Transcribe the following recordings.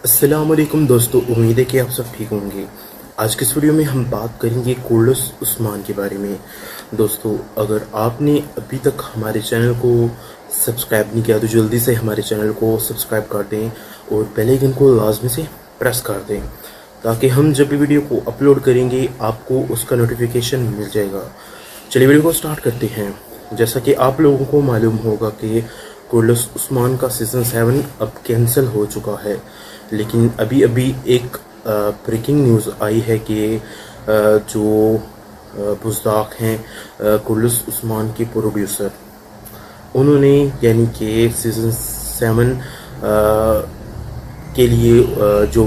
अस्सलाम वालेकुम दोस्तों, उम्मीद है कि आप सब ठीक होंगे। आज के इस वीडियो में हम बात करेंगे कोर्डस उस्मान के बारे में। दोस्तों, अगर आपने अभी तक हमारे चैनल को सब्सक्राइब नहीं किया तो जल्दी से हमारे चैनल को सब्सक्राइब कर दें और बेल आइकन को लाजमी से प्रेस कर दें ताकि हम जब भी वीडियो को अपलोड करेंगे आपको उसका नोटिफिकेशन मिल जाएगा। चलिए वीडियो को स्टार्ट करते हैं। जैसा कि आप लोगों को मालूम होगा कि कोर्डस उस्मान का सीज़न 7 अब कैंसिल हो चुका है, लेकिन अभी अभी एक ब्रेकिंग न्यूज़ आई है कि जो बुज़दाक हैं कोर्डस उस्मान के प्रोड्यूसर, उन्होंने यानी कि सीज़न 7 के लिए जो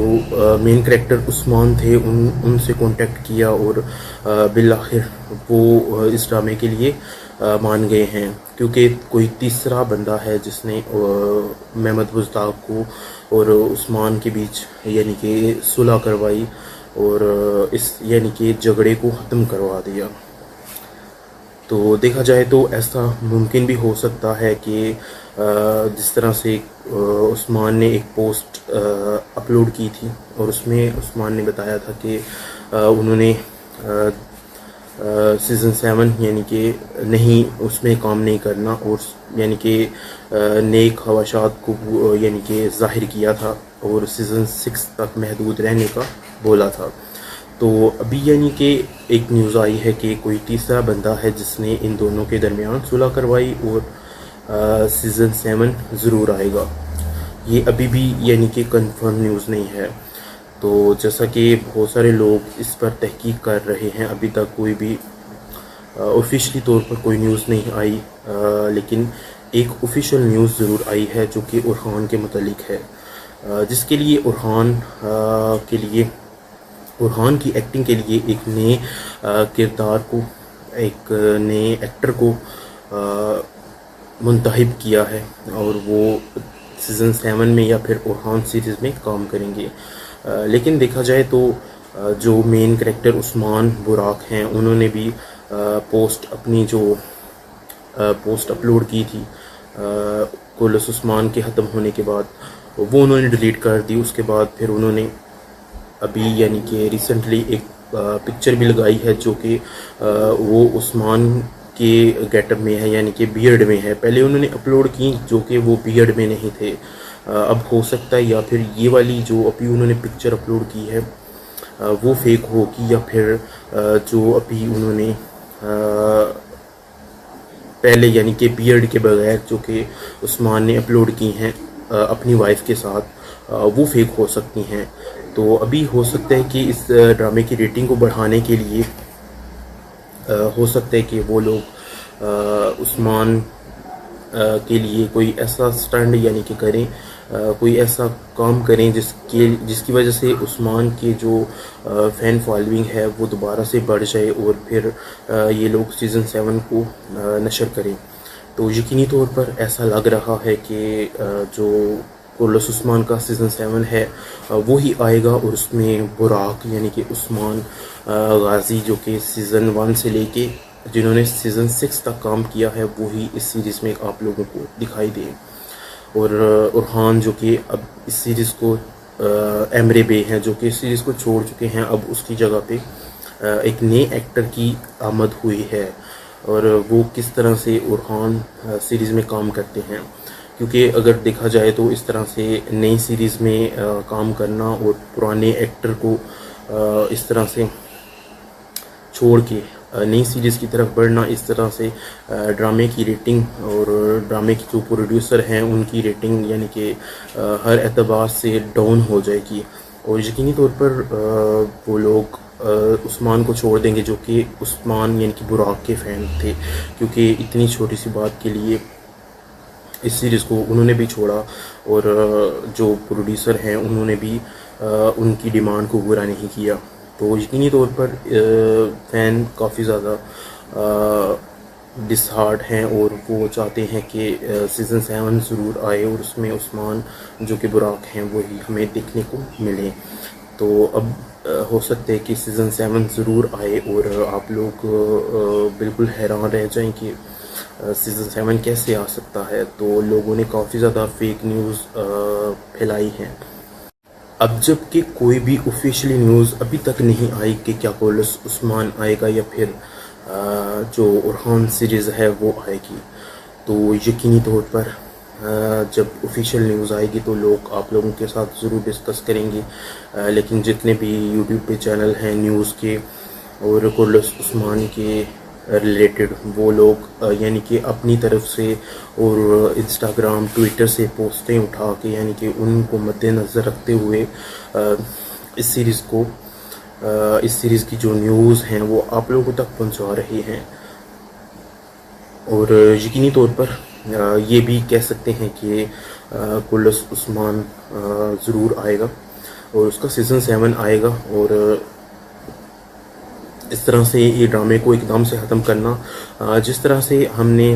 मेन कैरेक्टर उस्मान थे उनसे कांटेक्ट किया और बिल आखिर वो इस ड्रामे के लिए मान गए हैं, क्योंकि कोई तीसरा बंदा है जिसने महमद बुज़दाक को और उस्मान के बीच यानी कि सुलह करवाई और इस यानी कि झगड़े को ख़त्म करवा दिया। तो देखा जाए तो ऐसा मुमकिन भी हो सकता है कि जिस तरह से उस्मान ने एक पोस्ट अपलोड की थी और उसमें उस्मान ने बताया था कि उन्होंने सीज़न 7 यानी कि नहीं उसमें काम नहीं करना और यानी कि नेक ख्वाहिशात को यानी कि ज़ाहिर किया था और सीज़न 6 तक महदूद रहने का बोला था। तो अभी यानी कि एक न्यूज़ आई है कि कोई तीसरा बंदा है जिसने इन दोनों के दरमियान सुलह करवाई और सीज़न 7 ज़रूर आएगा। ये अभी भी यानी कि कंफर्म न्यूज़ नहीं है। तो जैसा कि बहुत सारे लोग इस पर तहकीक कर रहे हैं, अभी तक कोई भी ऑफिशियली तौर पर कोई न्यूज़ नहीं आई, लेकिन एक ऑफिशियल न्यूज़ ज़रूर आई है जो कि उरहान के मुतालिक है, जिसके लिए उरहान की एक्टिंग के लिए एक नए किरदार को, एक नए एक्टर को मुंतखब किया है और वो सीज़न 7 में या फिर उरहान सीरीज़ में काम करेंगे। लेकिन देखा जाए तो जो मेन कैरेक्टर उस्मान बुराक हैं उन्होंने भी अपनी जो पोस्ट अपलोड की थी कोर्डस उस्मान के ख़त्म होने के बाद, वो उन्होंने डिलीट कर दी। उसके बाद फिर उन्होंने अभी यानी कि रिसेंटली एक पिक्चर भी लगाई है जो कि वो उस्मान के गेटअप में है, यानी कि बियर्ड में है। पहले उन्होंने अपलोड की जो कि वो बियर्ड में नहीं थे। अब हो सकता है या फिर ये वाली जो अभी उन्होंने पिक्चर अपलोड की है वो फेक होगी, या फिर जो अभी उन्होंने पहले यानी कि बियर्ड के बगैर जो कि उस्मान ने अपलोड की हैं अपनी वाइफ के साथ, वो फेक हो सकती हैं। तो अभी हो सकता है कि इस ड्रामे की रेटिंग को बढ़ाने के लिए हो सकता है कि वो लोग उस्मान के लिए कोई ऐसा स्टंट यानी कि करें, कोई ऐसा काम करें जिसकी वजह से उस्मान के जो फ़ैन फॉलोइंग है वो दोबारा से बढ़ जाए और फिर ये लोग सीज़न 7 को नशर करें। तो यकीनी तौर पर ऐसा लग रहा है कि जो कोर्डस उस्मान का सीज़न 7 है वो ही आएगा और उसमें बुराक यानी कि उस्मान गाजी जो कि सीज़न 1 से लेके जिन्होंने सीज़न 6 तक काम किया है वो ही इस सीरीज़ में आप लोगों को दिखाई दे। और उरहान जो कि अब इस सीरीज़ को एमरे बे हैं जो कि इस सीरीज़ को छोड़ चुके हैं, अब उसकी जगह पे एक नए एक्टर की आमद हुई है और वो किस तरह से उरहान सीरीज़ में काम करते हैं। क्योंकि अगर देखा जाए तो इस तरह से नई सीरीज़ में काम करना और पुराने एक्टर को इस तरह से छोड़ के नई सीरीज़ की तरफ बढ़ना, इस तरह से ड्रामे की रेटिंग और ड्रामे की जो प्रोड्यूसर हैं उनकी रेटिंग यानी कि हर एतबार से डाउन हो जाएगी और यकीनी तौर पर वो लोग उस्मान को छोड़ देंगे जो कि उस्मान यानी कि बुराक के फ़ैन थे, क्योंकि इतनी छोटी सी बात के लिए इस सीरीज़ को उन्होंने भी छोड़ा और जो प्रोड्यूसर हैं उन्होंने भी उनकी डिमांड को पूरा नहीं किया। तो यकीनी तौर पर फ़ैन काफ़ी ज़्यादा डिसहार्ट हैं और वो चाहते हैं कि सीज़न 7 ज़रूर आए और उसमें उस्मान जो कि बुराक हैं वही हमें देखने को मिले। तो अब हो सकता है कि सीज़न 7 ज़रूर आए और आप लोग बिल्कुल हैरान रह जाएं कि सीज़न 7 कैसे आ सकता है। तो लोगों ने काफ़ी ज़्यादा फेक न्यूज़ फैलाई हैं। अब जबकि कोई भी ऑफिशियली न्यूज़ अभी तक नहीं आई कि क्या कोर्टलेस उस्मान आएगा या फिर जो उरहान सीरीज़ है वो आएगी, तो यकीनी तौर पर जब ऑफिशियल न्यूज़ आएगी तो लोग आप लोगों के साथ ज़रूर डिस्कस करेंगे। लेकिन जितने भी यूट्यूब पे चैनल हैं न्यूज़ के और कोर्टलेस उस्मान के रिलेटेड, वो लोग यानी कि अपनी तरफ से और इंस्टाग्राम ट्विटर से पोस्टें उठा के यानी कि उनको मद्देनज़र रखते हुए इस सीरीज़ की जो न्यूज़ हैं वो आप लोगों तक पहुंचा रहे हैं। और यकीनी तौर पर ये भी कह सकते हैं कि कोर्टलेस उस्मान ज़रूर आएगा और उसका सीज़न 7 आएगा। और इस तरह से ये ड्रामे को एकदम से ख़त्म करना, जिस तरह से हमने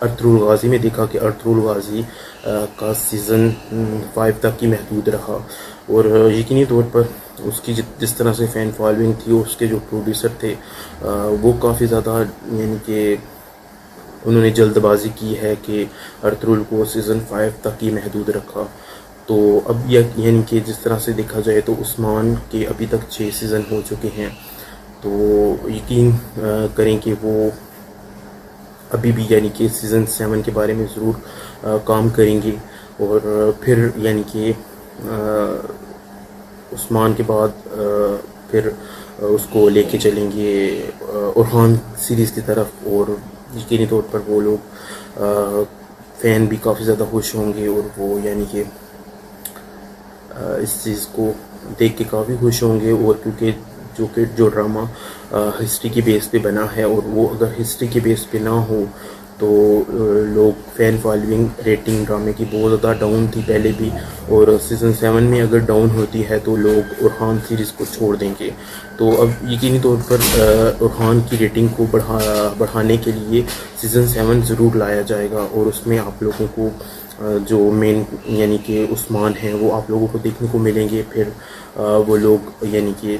अर्तुगरुल गाज़ी में देखा कि अर्तुगरुल गाज़ी का सीज़न 5 तक ही महदूद रहा और यकीनी तौर पर उसकी जिस तरह से फ़ैन फॉलोइंग थी, उसके जो प्रोड्यूसर थे वो काफ़ी ज़्यादा यानी कि उन्होंने जल्दबाजी की है कि अर्तुगरुल को सीज़न 5 तक ही महदूद रखा। तो अब यानी कि जिस तरह से देखा जाए तो उस्मान के अभी तक 6 सीज़न हो चुके हैं, तो यकीन करें कि वो अभी भी यानी कि सीज़न 7 के बारे में ज़रूर काम करेंगे और फिर यानी कि उस्मान के बाद फिर उसको लेके चलेंगे उरहान सीरीज़ की तरफ। और यकीनी तौर पर वो लोग फ़ैन भी काफ़ी ज़्यादा खुश होंगे और वो यानी कि इस चीज़ को देख के काफ़ी खुश होंगे। और क्योंकि जो ड्रामा हिस्ट्री के बेस पे बना है और वो अगर हिस्ट्री के बेस पे ना हो तो लोग फ़ैन फॉलोइंग रेटिंग ड्रामे की बहुत ज़्यादा डाउन थी पहले भी, और सीज़न 7 में अगर डाउन होती है तो लोग उरहान सीरीज़ को छोड़ देंगे। तो अब यकीनी तौर पर उरहान की रेटिंग को बढ़ाने के लिए सीज़न 7 ज़रूर लाया जाएगा और उसमें आप लोगों को जो मेन यानी कि उस्मान हैं वो आप लोगों को देखने को मिलेंगे। फिर वो लोग यानी कि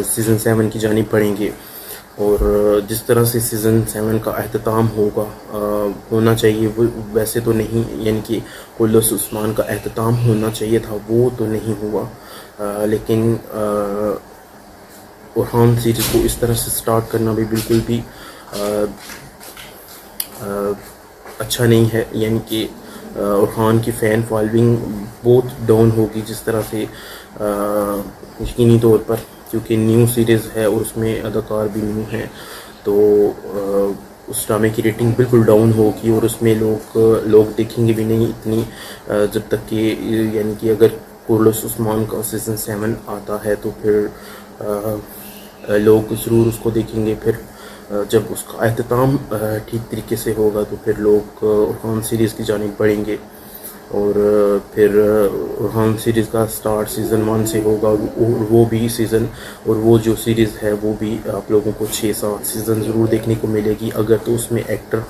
सीज़न 7 की जानिब बढ़ेंगे और जिस तरह से सीज़न 7 का अख्ताम होना चाहिए वो वैसे तो नहीं, यानी कि कोर्टलेस उस्मान का अख्ताम होना चाहिए था वो तो नहीं हुआ। लेकिन उरहान सीरीज़ को इस तरह से स्टार्ट करना भी बिल्कुल भी अच्छा नहीं है, यानी कि उरहान की फ़ैन फॉलोइंग बहुत डाउन होगी जिस तरह से यकीनी तौर पर, क्योंकि न्यू सीरीज़ है और उसमें अदाकार भी न्यू हैं, तो उस ड्रामे की रेटिंग बिल्कुल डाउन होगी और उसमें लोग देखेंगे भी नहीं इतनी जब तक कि यानी कि अगर कोर्टलेस उस्मान का सीज़न 7 आता है तो फिर लोग ज़रूर उसको देखेंगे। फिर जब उसका अख्ताम ठीक तरीके से होगा तो फिर लोग उरहान सीरीज़ की जानिब बढ़ेंगे और फिर उरहान सीरीज़ का स्टार्ट सीज़न 1 से होगा और वो भी सीज़न और वो जो सीरीज़ है वो भी आप लोगों को 6-7 सीज़न ज़रूर देखने को मिलेगी अगर तो उसमें एक्टर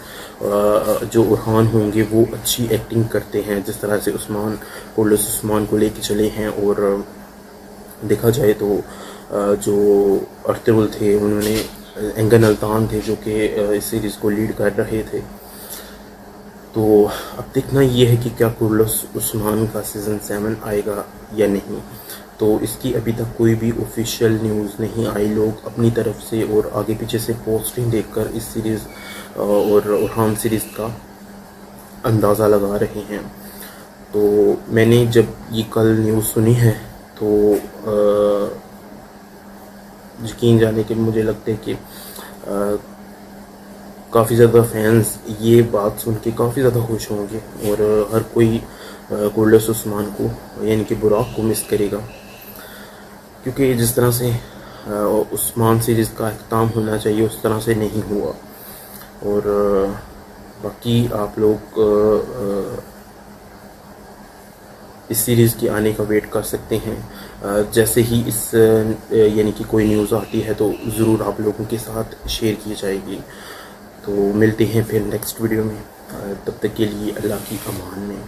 जो उरहान होंगे वो अच्छी एक्टिंग करते हैं, जिस तरह से कोर्टलेस उस्मान को लेके चले हैं। और देखा जाए तो जो अर्तुगरुल थे उन्होंने एंगन अल्तान थे जो कि इस सीरीज़ को लीड कर रहे थे। तो अब देखना ये है कि क्या कोर्टलेस उस्मान का सीज़न 7 आएगा या नहीं। तो इसकी अभी तक कोई भी ऑफिशियल न्यूज़ नहीं आई। लोग अपनी तरफ से और आगे पीछे से पोस्टिंग देखकर इस सीरीज़ और उरहान सीरीज़ का अंदाज़ा लगा रहे हैं। तो मैंने जब ये कल न्यूज़ सुनी है तो यकीन जाने के मुझे लगता है कि काफ़ी ज़्यादा फैंस ये बात सुन के काफ़ी ज़्यादा खुश होंगे और हर कोई कोर्टलेस उस्मान को यानी कि बुराक को मिस करेगा, क्योंकि जिस तरह से उस्मान सीरीज़ का अख्ताम होना चाहिए उस तरह से नहीं हुआ। और बाकी आप लोग इस सीरीज़ के आने का वेट कर सकते हैं। जैसे ही इस यानी कि कोई न्यूज़ आती है तो ज़रूर आप लोगों के साथ शेयर की जाएगी। तो मिलते हैं फिर नेक्स्ट वीडियो में, तब तक के लिए अल्लाह की अमान में।